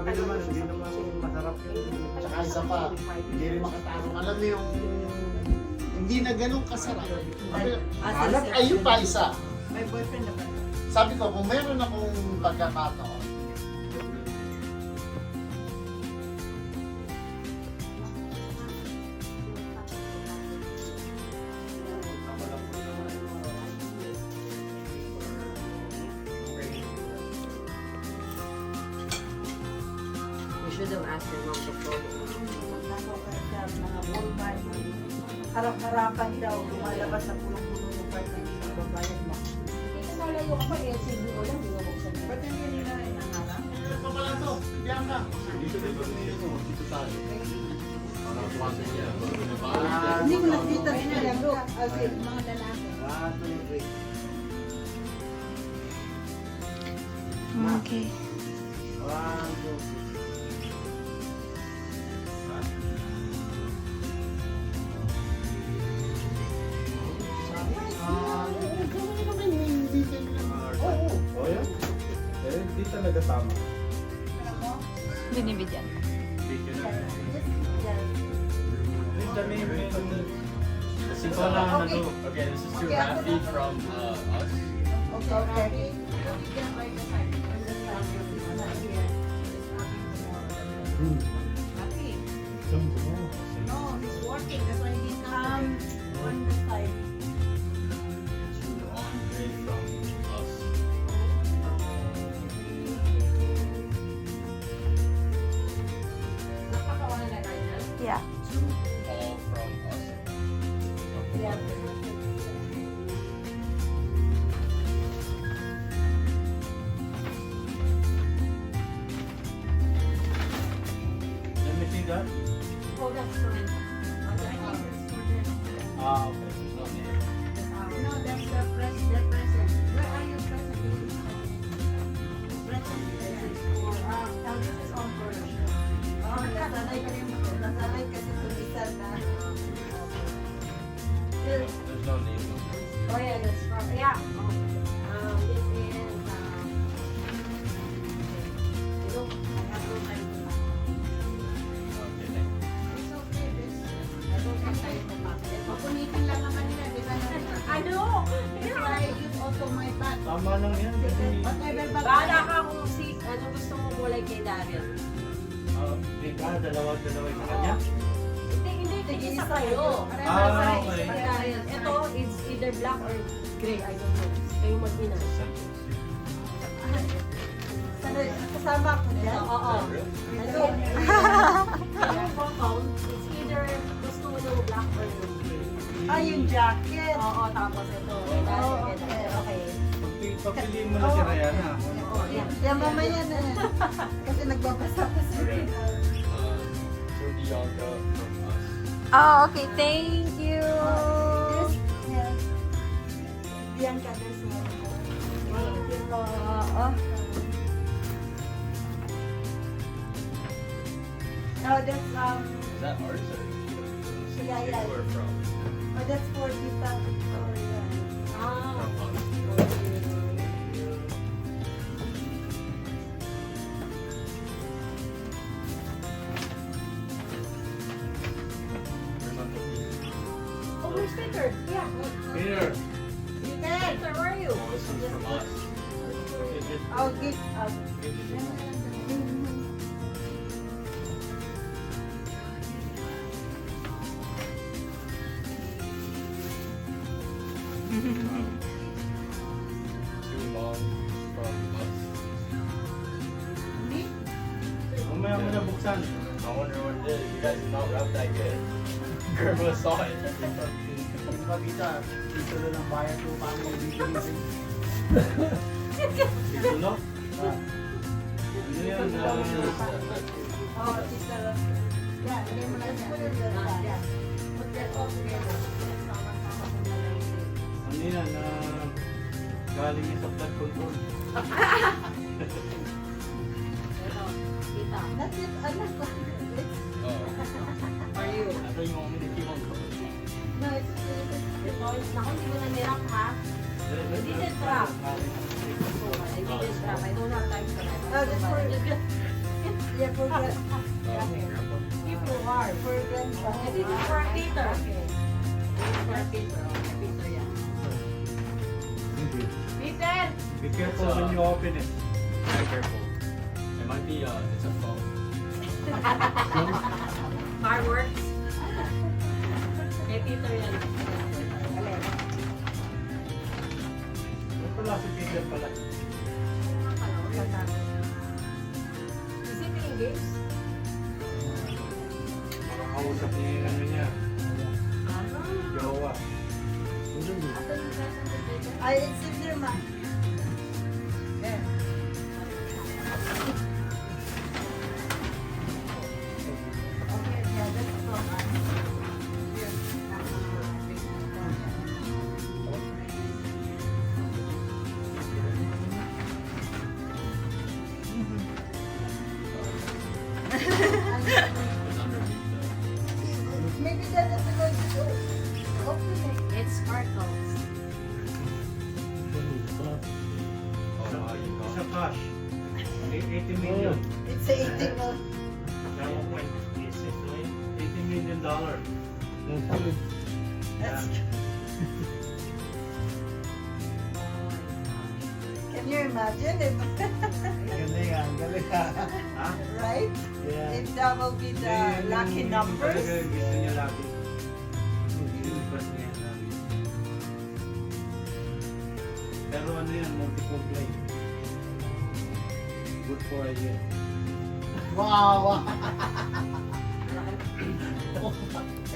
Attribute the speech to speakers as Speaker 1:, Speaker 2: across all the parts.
Speaker 1: Sabi naman, hindi naman masarap yung...
Speaker 2: Tsaka isa pa, hindi rin makatarong. Alam mo yung hindi na ganun kasarap. Alam, ayun pa isa.
Speaker 3: May boyfriend na ba?
Speaker 2: Sabi ko, kung meron akong pagkakataon,
Speaker 4: You should have asked your mom to call you.
Speaker 3: Mga Pullman. Harap-harapan daw, lumalabas sa pulong-pulong ng part na hindi babayan mo.
Speaker 4: Malayo ka pa eh, sige ko lang, binubuksan mo.
Speaker 3: Ba't hindi nila inaharap?
Speaker 2: ano pa pala to? Diyan ka.
Speaker 1: Dito dito tayo.
Speaker 3: Hindi mo nakita sila, look, as in, mga lalaki.
Speaker 1: 1, 2, 3.
Speaker 5: Okay.
Speaker 1: 1, 2, 3. Oh, yan? Eh, di talaga tama.
Speaker 5: Binibigyan.
Speaker 1: Ito lang ano.
Speaker 6: Okay, this is to Rafi from us.
Speaker 3: Okay.
Speaker 4: No, he's working, that's why he's not
Speaker 3: On the side.
Speaker 6: To Andre from us.
Speaker 4: Napakawalan na right now.
Speaker 5: Yeah.
Speaker 6: To Paul from us.
Speaker 1: Let me see that.
Speaker 4: Oh, that's for him. Oh, that's for him.
Speaker 1: Ah, okay.
Speaker 6: No name.
Speaker 4: No, that's the present. Where are you present? Present.
Speaker 3: This is on first. Oh, nasanay kasi tulisan na.
Speaker 6: There's no name.
Speaker 4: Oh yeah, that's from, yeah. This is, look, I have no time to talk.
Speaker 6: Okay, thank you.
Speaker 4: It's okay, this, I don't have time to talk. Papunitin lang naman nila, di ba? I know!
Speaker 3: That's why I use also my bag.
Speaker 1: Tama lang yan. Kasi,
Speaker 3: Whatever bag.
Speaker 4: Bahala ka kung ano gusto mo kulay kay Daryl.
Speaker 1: dalawa yung kanya.
Speaker 4: Hindi, isa kayo.
Speaker 1: Ah, okay.
Speaker 4: Kay Daryl. Ito, it's either black or gray, I don't know. Kayo mag-ina.
Speaker 3: Kasama ako dyan.
Speaker 4: Oo. Ano? Yung compound, it's either gusto mo yung black or yung gray.
Speaker 3: Ah, yung jacket.
Speaker 4: Oo, tapos ito. Kay Daryl, kay Daryl. Okay.
Speaker 1: Pagpiliin mo na si Rayana.
Speaker 4: Oo, yan.
Speaker 3: Yan mamaya na. Kasi nagbabasa pa siya.
Speaker 6: To Bianca from us.
Speaker 5: Oh, okay. Thank you.
Speaker 3: Yes. Yes. Bianca, there's more.
Speaker 4: Thank you po.
Speaker 3: No, that's
Speaker 6: Is that ours or?
Speaker 3: Yeah, yeah.
Speaker 6: Or from?
Speaker 3: oh, that's for Tita Victoria.
Speaker 4: Ah.
Speaker 6: From us. Where's Uncle Peter?
Speaker 4: Oh, where's Peter? Yeah.
Speaker 1: Peter.
Speaker 4: Peter, where are you?
Speaker 6: Oh, this is from us.
Speaker 3: I'll give
Speaker 6: Two moms from us.
Speaker 1: Mamaya mo na buksan.
Speaker 6: I wonder what it is. You guys did not wrap that good. Grandma saw it.
Speaker 2: yung pagkita, dito na ng bayan ko paano yung bibigyan.
Speaker 1: Ito no? Ano yan?
Speaker 3: Oh, Tita. Yeah, hindi mo na dyan. Yeah. Put that all together.
Speaker 1: Ano yan? Galing yan sa blood control.
Speaker 4: Ito, kita.
Speaker 3: That's it, anak ko.
Speaker 6: Oh.
Speaker 4: Are you?
Speaker 1: Ito yung community mo.
Speaker 3: No, it's
Speaker 4: Ito, naku, hindi mo na nirap ha? I didn't wrap. I didn't wrap. I don't have time for that.
Speaker 3: Oh, that's for Yeah, for grand.
Speaker 4: Keep your heart.
Speaker 3: For grandpa.
Speaker 4: And this is for Peter. Okay. This is for Peter. Okay, Peter yan. Peter!
Speaker 1: Be careful when you open it.
Speaker 6: Very careful. It might be, it's a phone.
Speaker 4: Fireworks. Kay Peter yan.
Speaker 1: Ano pala si Peter pala?
Speaker 4: Is he playing games?
Speaker 1: Makakausap niya yung ano niya. Jowa.
Speaker 3: Ay, it's in there, ma. There. Okay, yeah, that's from us. Here.
Speaker 6: It's underneath
Speaker 3: Maybe that is going to do. Open it.
Speaker 4: It sparkles.
Speaker 6: Oh, you
Speaker 1: It's
Speaker 6: got
Speaker 1: a cash. 80 million.
Speaker 3: It's 80 mil.
Speaker 1: $80 million.
Speaker 3: That's Can you imagine if,
Speaker 2: Galing ah, galing ah.
Speaker 1: Ha?
Speaker 3: right?
Speaker 2: Yeah.
Speaker 3: If that will be the lucky numbers.
Speaker 1: Talaga gusto niya lucky. Ilibas niya lang. Pero ano yan, multiple play. Good for a year.
Speaker 2: Wow!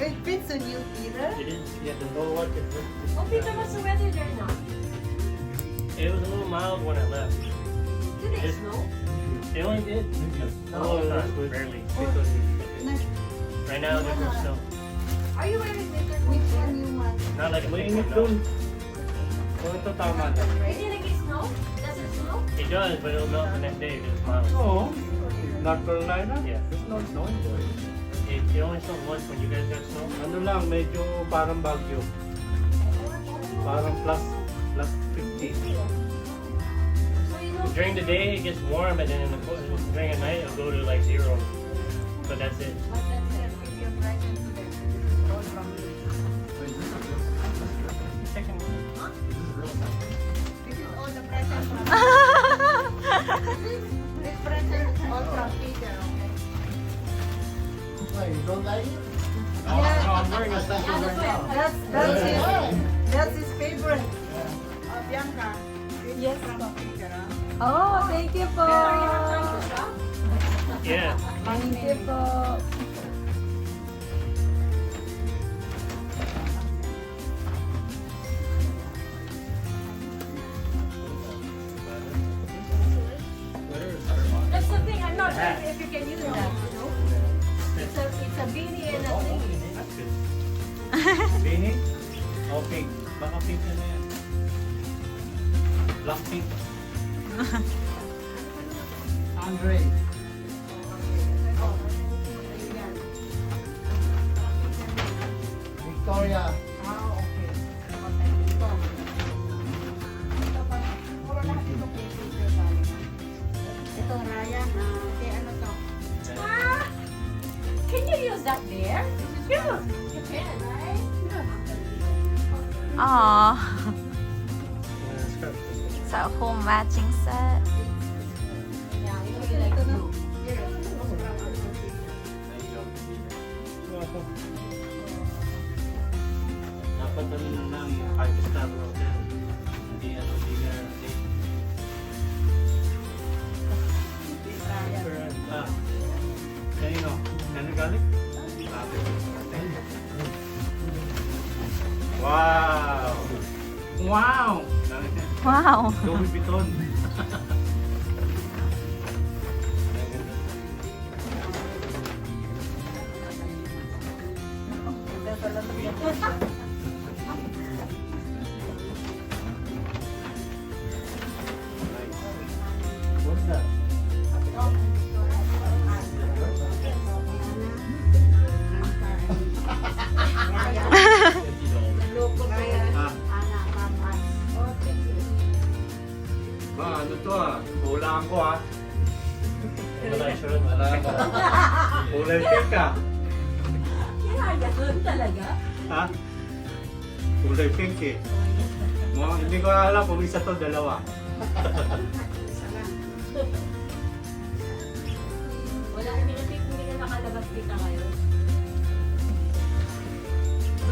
Speaker 3: It fits on you, Peter.
Speaker 7: You didn't get to know what it was.
Speaker 4: Oh, Peter, what's the weather there now?
Speaker 7: It was a little mild when I left.
Speaker 4: Did it
Speaker 7: It's-
Speaker 4: snow?
Speaker 7: It only did.
Speaker 1: Oh,
Speaker 7: Oh,
Speaker 1: that's good.
Speaker 7: barely.
Speaker 1: Because
Speaker 7: Right now, there's no snow.
Speaker 4: Are you wearing winter
Speaker 3: Which
Speaker 4: coat?
Speaker 3: one you want?
Speaker 7: Not like
Speaker 1: mainit
Speaker 7: it
Speaker 1: dun. So ito tama na.
Speaker 4: Did it get snow? Does it snow?
Speaker 7: It does, but it'll melt the next day if it's mild.
Speaker 1: Oo. North Carolina?
Speaker 7: Yeah.
Speaker 1: It's not snowing boy.
Speaker 7: It only snowed once when you guys got snow.
Speaker 1: Ano lang, medyo parang bagyo. Parang plus 50.
Speaker 4: So you know,
Speaker 7: During the day, it gets warm, and then during the night, it'll go to like 0. But that's it.
Speaker 4: but that's it. Give you a present to them. This is all from you.
Speaker 7: Second one.
Speaker 3: This is all the presents from This present is all from Peter, okay?
Speaker 2: Why, you don't like it?
Speaker 7: Oh, I'm wearing a special
Speaker 4: Yeah,
Speaker 7: right
Speaker 4: that's
Speaker 7: now.
Speaker 4: why.
Speaker 3: That's his favorite. Bianca.
Speaker 5: Yes,
Speaker 3: From
Speaker 5: po.
Speaker 3: Peter, huh?
Speaker 5: Oh, thank you po.
Speaker 4: Are you not trying to shop?
Speaker 7: Yeah.
Speaker 5: Thank you po.
Speaker 4: That's the thing. I'm not sure if you can use that. You know, it's a beanie and a thingy.
Speaker 7: That's good.
Speaker 1: Bini? O pink. Baka pink na yan. Black pink.
Speaker 2: Andre. Victoria.
Speaker 3: Ah, okay. Ito. Ito pa. Puro lahat ito kay Peter galing. Ito, Ryan. Kay ano to?
Speaker 4: Ah, can you use that there? Yeah, you can, right?
Speaker 5: Aww.
Speaker 7: Yeah, skirt.
Speaker 5: It's a whole matching set.
Speaker 4: Yeah, you know, you like blue.
Speaker 3: Here.
Speaker 1: Dapat ano na lang, 5-star hotel. Hindi ano, hindi na. Ah. Kanino? Kanino galing? Wow! Wow!
Speaker 5: Wow.
Speaker 1: Louis Vuitton. What's that?
Speaker 3: Logo pa yan.
Speaker 1: Ah,
Speaker 3: Anak, mama.
Speaker 1: ba, ano to ah? Hulaan ko ah.
Speaker 7: I'm not sure.
Speaker 1: Kulay pink ka.
Speaker 4: Kaya yun talaga.
Speaker 1: Ha? Kulay pink eh. Hindi ko alam kung isa to, dalawa.
Speaker 3: Isa lang.
Speaker 4: Wala, hindi na nakalabas kita ngayon.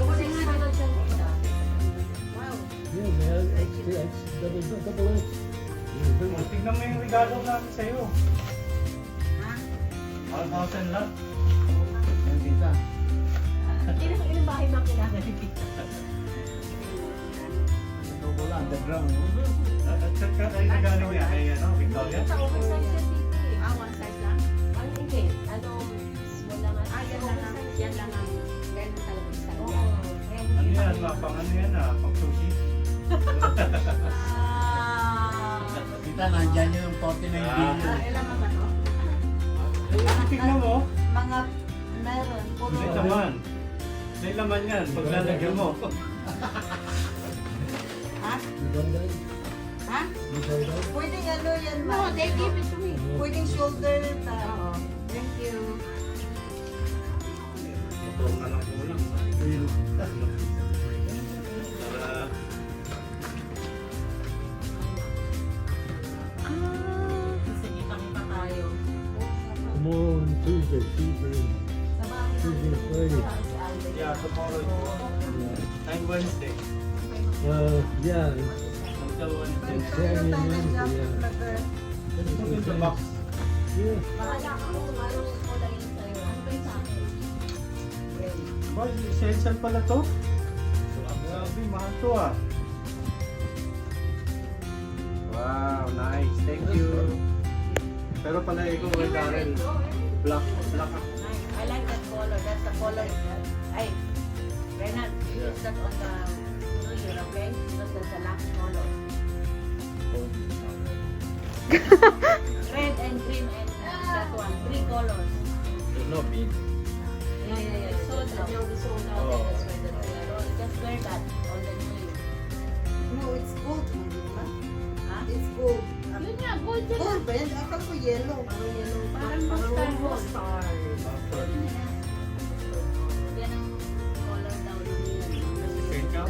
Speaker 4: Kasi nga naman siya kita.
Speaker 3: Wow.
Speaker 8: Yeah, man. X, double X.
Speaker 1: Tingnan mo yung regalo namin sa'yo.
Speaker 3: Ha?
Speaker 1: 1,000 lang.
Speaker 2: Yan, tita.
Speaker 4: Ilang bahay bang kailangan ni Tita?
Speaker 2: Ito ko lang, underground. No?
Speaker 1: At saka ay regalo niya kay Victoria.
Speaker 4: Sa oversize siya, Tita eh.
Speaker 3: Ah, one size lang?
Speaker 4: Ano hindi? Small lang.
Speaker 3: Ah, yan lang ang, yan lang ang, ganun talaga isa.
Speaker 4: Oo.
Speaker 3: Yan.
Speaker 1: Ano yan? Pang ano yan pang sushi.
Speaker 2: Tita, nandyan yung 49 billion.
Speaker 3: Ilan naman to?
Speaker 1: Tingnan mo.
Speaker 3: Mga, meron. Puro.
Speaker 1: May laman. May laman yan. Pag lalagyan mo.
Speaker 3: Ha?
Speaker 8: Maganda.
Speaker 3: Ha?
Speaker 8: Maganda.
Speaker 3: Pwedeng ano yan, ma? No, they give it to me. Pwedeng shoulder. Oo. Thank you.
Speaker 1: Motor na lang kulang. Para
Speaker 4: Sige, pakita tayo.
Speaker 8: Come on, Tuesday.
Speaker 4: Sa bahay namin.
Speaker 8: Friday.
Speaker 4: Si Alden.
Speaker 1: yeah, tomorrow. Time Wednesday.
Speaker 8: Yeah.
Speaker 1: Until Wednesday.
Speaker 8: Saturday, Wednesday, yeah.
Speaker 1: Put in the box.
Speaker 8: Yeah.
Speaker 4: Bahala ka kung anong kulay yun sa'yo. Ano ba yung sa akin?
Speaker 1: Boy, essential pala to. Grabe, mahal to Wow, nice. Thank you. Pero pala ikaw kay Darren. Black ako.
Speaker 3: Nice. I like that color. That's the color. Ay, Renat, use that on the New Year, okay? Because that's the last color. Red and green and that one. 3 colors.
Speaker 6: There's no bead.
Speaker 3: Yeah.
Speaker 4: So, yung sold out.
Speaker 6: Oh.
Speaker 4: That's why the
Speaker 3: You just wear that on the New Year.
Speaker 9: No, it's gold, Manila.
Speaker 3: Ha?
Speaker 9: It's gold.
Speaker 3: Yun nga, gold yan.
Speaker 9: Gold ba yan? Akala ko yellow.
Speaker 3: Parang yellow.
Speaker 4: Parang mustard.
Speaker 3: Yan ang color daw nila.
Speaker 1: Thank you.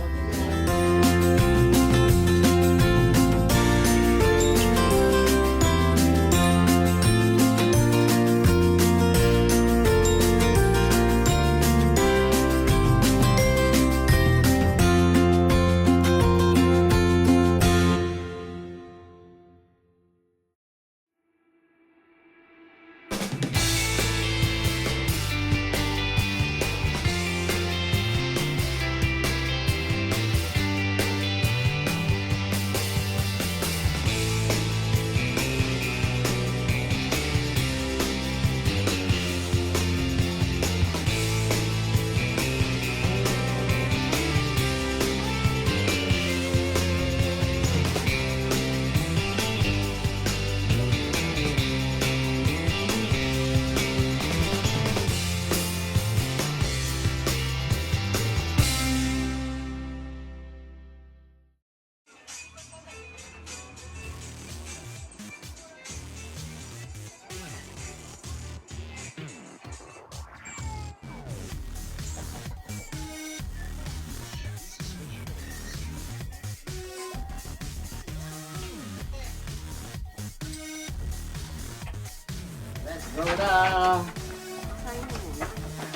Speaker 2: Let's go na.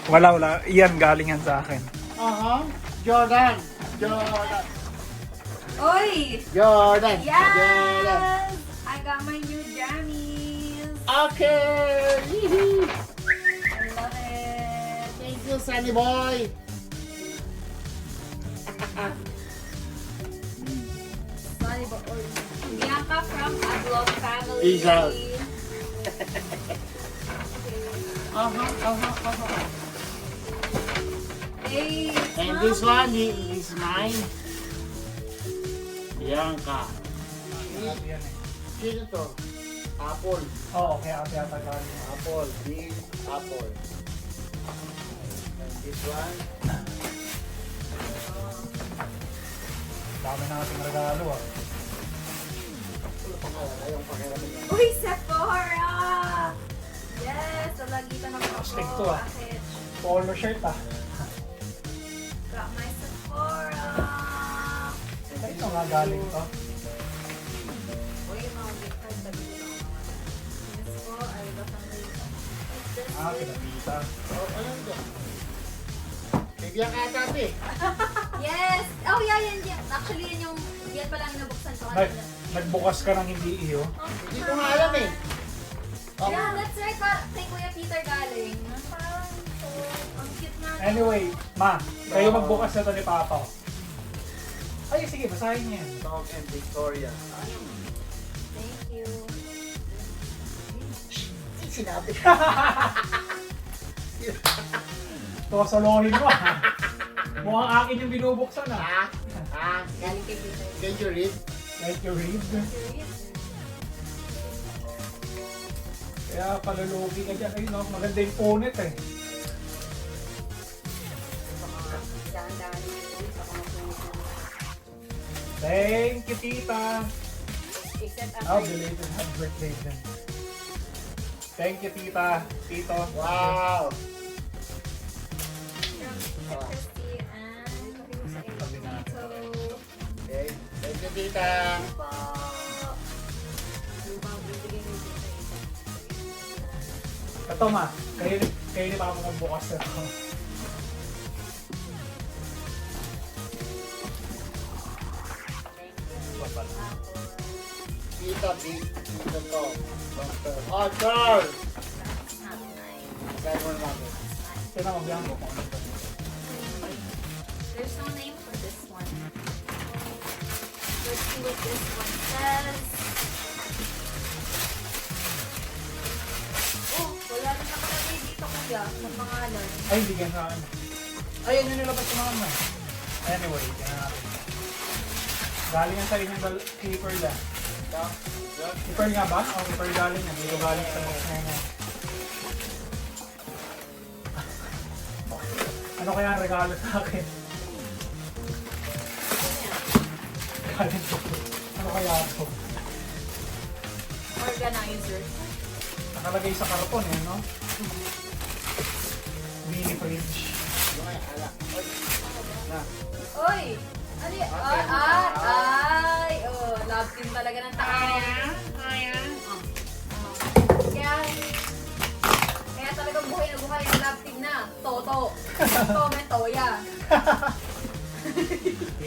Speaker 10: Wala. Iyan, galingan sa akin.
Speaker 2: Jordan.
Speaker 5: Oy!
Speaker 2: Jordan.
Speaker 5: Yes! I got my new jammies.
Speaker 2: Okay. Yee-hee.
Speaker 5: I love it.
Speaker 2: Thank you, Sunny Boy.
Speaker 5: Sorry, but Bianca from Adlog family.
Speaker 2: Peace out.
Speaker 5: Hey,
Speaker 2: And this one is mine. Bianca. Sino to? Apple.
Speaker 10: Oo, kaya ate ata galing.
Speaker 2: Apple. Big apple. And this one.
Speaker 10: Dami natin regalo ah.
Speaker 2: Ano pangalan? Ayong pakiramay niya.
Speaker 5: Uy, Sephora! Yes, lalagitan ng
Speaker 10: Stick to, ah.
Speaker 5: package.
Speaker 10: Polo shirt ah.
Speaker 5: Got my Sephora.
Speaker 10: Kanino nga galing to?
Speaker 3: O yung mga gift card sa dito.
Speaker 5: Yes po, ay batang rito. What's this?
Speaker 10: Ah, pinapita.
Speaker 2: Oh, ano to? Bibigyan ka ata ate.
Speaker 5: Yes! Oh, yeah, yan. Actually, yan pala ang nabuksan ko
Speaker 10: Nag,
Speaker 5: kanina.
Speaker 10: nagbukas ka ng hindi iyo.
Speaker 2: Hindi ko nga alam eh. Oh,
Speaker 5: Yeah, that's right. Kay Kuya Peter galing. Parang, ang cute nga.
Speaker 10: Anyway, ma, kayo magbukas na to ni Papa. Ay, sige, basahin niya yan.
Speaker 1: Tom and Victoria.
Speaker 5: Thank you.
Speaker 2: sinabi.
Speaker 10: Tosolohin mo ha. Mukhang akin yung binubuksan ha.
Speaker 3: Galing kay Peter.
Speaker 2: Can you read?
Speaker 10: Like you read. Kaya palulugi ka dyan. Ayun no, maganda yung punit eh.
Speaker 3: Daan-daan yung sa kamasunod.
Speaker 10: Thank you, tita.
Speaker 3: Except
Speaker 10: Oh,
Speaker 3: after
Speaker 10: belated happy birthday din. Thank you, tita. Tito.
Speaker 2: Wow!
Speaker 5: Christy and
Speaker 10: Sabi natin.
Speaker 5: so
Speaker 2: Okay. Thank you, tita.
Speaker 5: po.
Speaker 3: lumang bibigay ng Peter isa.
Speaker 10: Ito ma, kayo ni Papa magbukas na ito.
Speaker 3: Thank you.
Speaker 2: Tita, tita to. Oh, Charles!
Speaker 5: Not nice.
Speaker 2: Saan mo namin?
Speaker 10: Kaya na magbihan mo kung ano ito.
Speaker 5: There's no name for this one. Let's see what this one says. Oh, wala na nakalagay dito kuya ng pangalan.
Speaker 10: Ay, hindi ganun sa akin. Ay, yan yung nilabas sa mga naman. Anyway, yan na natin. Galing yan sa inyong paper lang. Paper nga ba? O, paper galing yan. Dito galing sa box na yan. Ano kaya ang regalo sa akin? Galing ko. Ano kaya ito?
Speaker 5: Organizer.
Speaker 10: Nakalagay sa karton eh, no? Mini fridge.
Speaker 5: Oy! Ano yun? Ay! Oh, love team talaga ng tao. Kaya talagang buhay na buhay ang love team na. Toto. Tome, Toya.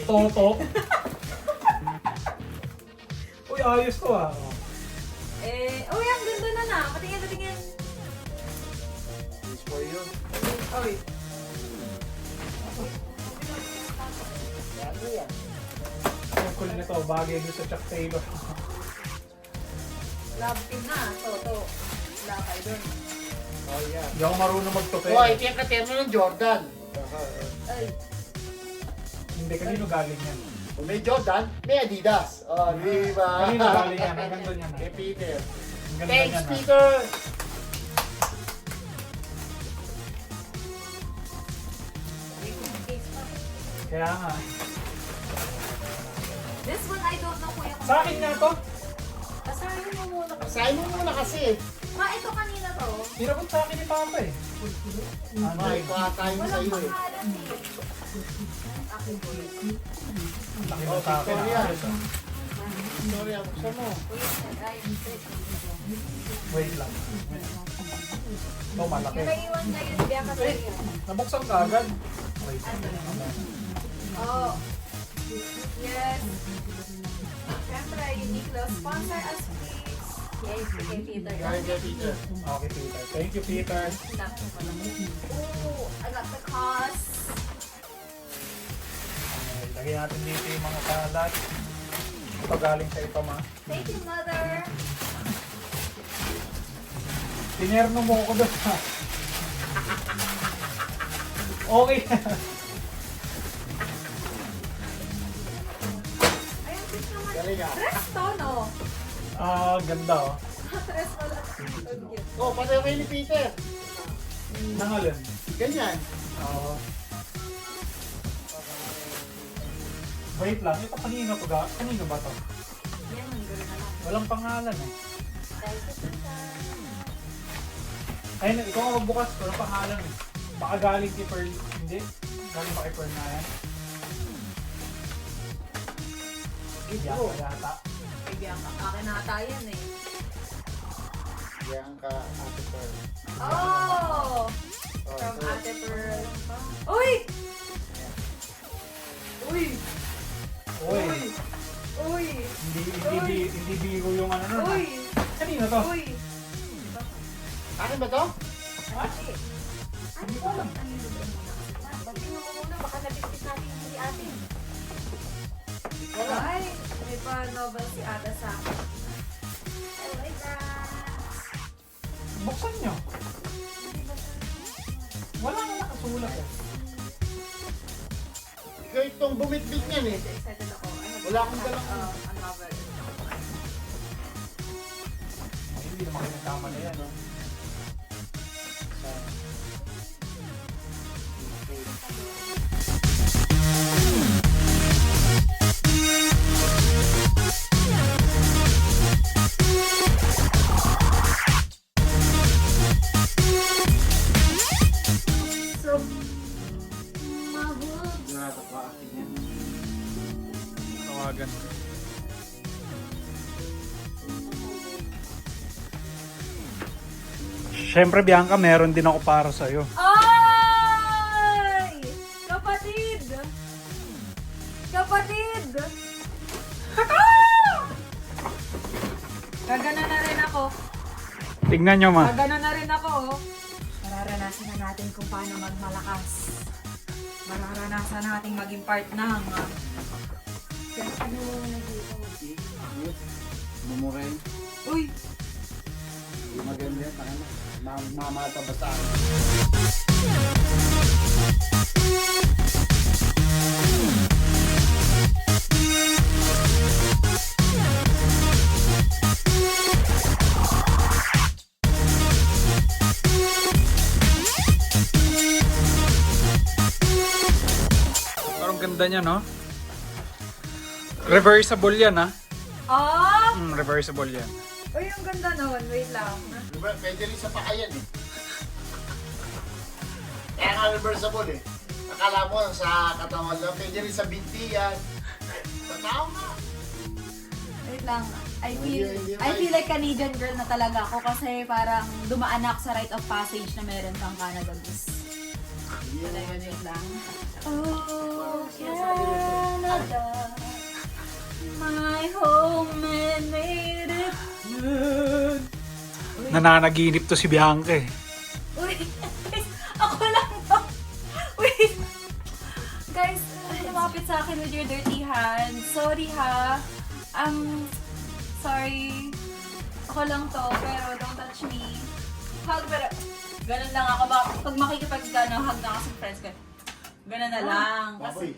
Speaker 10: Toto. Uy, ayos to ah.
Speaker 5: Uy, ang ganda na na. Patingin, patingin.
Speaker 1: This for you.
Speaker 5: Oy.
Speaker 10: Ang cool nito, bagay doon sa Chuck Taylor.
Speaker 5: Love team na. Toto. Wala kayo dun.
Speaker 2: Oh, yeah.
Speaker 10: Hindi ako marunong magtupi.
Speaker 2: Oh, ito yung katerno ng Jordan.
Speaker 5: Ay.
Speaker 10: Hindi, kanino galing yan?
Speaker 2: Kung may Jordan, may Adidas. Oh, di ba?
Speaker 10: Kanino galing yan? Ang ganda niyan.
Speaker 2: Kay Peter.
Speaker 10: Ang ganda
Speaker 2: Thanks,
Speaker 10: niyan.
Speaker 2: Peter!
Speaker 10: Kaya nga.
Speaker 5: This one, I don't know kuya.
Speaker 10: Sa akin nga to.
Speaker 5: Asahin mo muna.
Speaker 2: Sabi mo muna kasi.
Speaker 5: Ito kanina to.
Speaker 10: Hirapon sa akin ni Papa eh.
Speaker 2: May tayo
Speaker 5: Walang
Speaker 2: sa iyo eh.
Speaker 5: pangalan eh. Akin po yun.
Speaker 10: Laki mo sa akin.
Speaker 2: Victoria.
Speaker 10: Ayos, ah.
Speaker 2: Victoria, buksan mo.
Speaker 5: Kuya, Ryan, sit.
Speaker 10: Wait lang. Ito malaki.
Speaker 5: Yung naiwan kayo, biya ka sa'yo.
Speaker 10: Nabuksan ka agad. Wait.
Speaker 5: Oh. Yes. Siyempre, Uniqlo, sponsor us please. Yes, kay Peter.
Speaker 2: Kaya kay Peter.
Speaker 10: Okay, Peter. Thank you, Peter.
Speaker 5: Ooh, I got the cost.
Speaker 10: Okay, lagyan natin dito yung mga kalat. Ito galing sa ito, ma.
Speaker 5: Thank you, mother.
Speaker 10: Tinerno mo ako doon, ha. Okay.
Speaker 5: Ayun, sis naman.
Speaker 2: Galing ah.
Speaker 5: Tres to, no?
Speaker 10: Ganda oh.
Speaker 5: Tres pala. Okay.
Speaker 2: Oh, pati kay ni Peter.
Speaker 10: Nangalan.
Speaker 2: Ganyan.
Speaker 10: Oo. Wait lang, ito kanino to ga? Kanino ba to?
Speaker 5: Yan, ang gulo na lang.
Speaker 10: Walang pangalan eh.
Speaker 5: Thank you, Peter.
Speaker 10: Ayun, ikaw ang magbukas. Pero pangalan eh. Baka galing kay Pearl. Hindi. Galing ba kay Pearl na yan? Bianca yata.
Speaker 5: Ay, Bianca. Akin nata yan eh.
Speaker 2: Yan ka, Ate Pearl.
Speaker 5: Oh!
Speaker 2: Oh,
Speaker 5: From
Speaker 2: ito.
Speaker 5: Ate Pearl. Uy! Uy!
Speaker 10: Uy!
Speaker 5: Uy!
Speaker 10: Hindi biro yung ano nun.
Speaker 5: Uy!
Speaker 10: Kanino to?
Speaker 5: Uy!
Speaker 2: Akin ba to?
Speaker 4: Ano ko lang? Tingnan mo muna, baka nabisbis natin yung hindi atin.
Speaker 5: Ay! May pa-novel si Ate sa akin.
Speaker 4: Oh my God.
Speaker 10: Buksan nyo. Wala na nakasulat eh.
Speaker 2: Ikaw itong bumitbit niyan eh.
Speaker 5: Excited ako.
Speaker 2: Wala akong dalang
Speaker 5: a novel.
Speaker 10: Ay, hindi naman kayo nagkama na yan, no?
Speaker 4: So, mahul.
Speaker 1: Sigurado pa akin yan.
Speaker 10: Tawagan. Siyempre, Bianca, meron din ako para sa'yo.
Speaker 5: Ay! Kapatid! Kapatid! Gagana na rin ako.
Speaker 10: Tignan nyo, ma.
Speaker 5: Gagana na rin ako, oh. Mararanasan na natin kung paano magmalakas. Mararanasan natin maging part ng...
Speaker 4: Ano na dito?
Speaker 2: Mumuray.
Speaker 5: Uy!
Speaker 2: Hindi maganda yan. Mamata ba sa akin?
Speaker 10: Parang ganda niya, no? Reversible yan, ha?
Speaker 5: Ah!
Speaker 10: Reversible yan.
Speaker 5: Uy, ang ganda naman. Wait lang.
Speaker 2: Diba, pwede rin sa pakayan eh. Kaya nga reversible eh. Akala mo sa katawan lang, pwede rin sa binti yan. Sa tao nga.
Speaker 5: Wait lang. I
Speaker 2: Hindi
Speaker 5: feel like Canadian girl na talaga ako kasi parang dumaan ako sa rite of passage na meron kang Canada Goose. Talaga, wait lang. Oh, Canada, my home and made it.
Speaker 10: Nananaginip to si Bianca eh.
Speaker 5: Uy, guys, ako lang to. Wait. Guys, lumapit sa akin with your dirty hands. Sorry ha. Sorry. Ako lang to, pero don't touch me. Hug, pero ganun lang ako. Pag makikipag-hug na kasi friends ko. Ganun na lang.
Speaker 2: Baboy.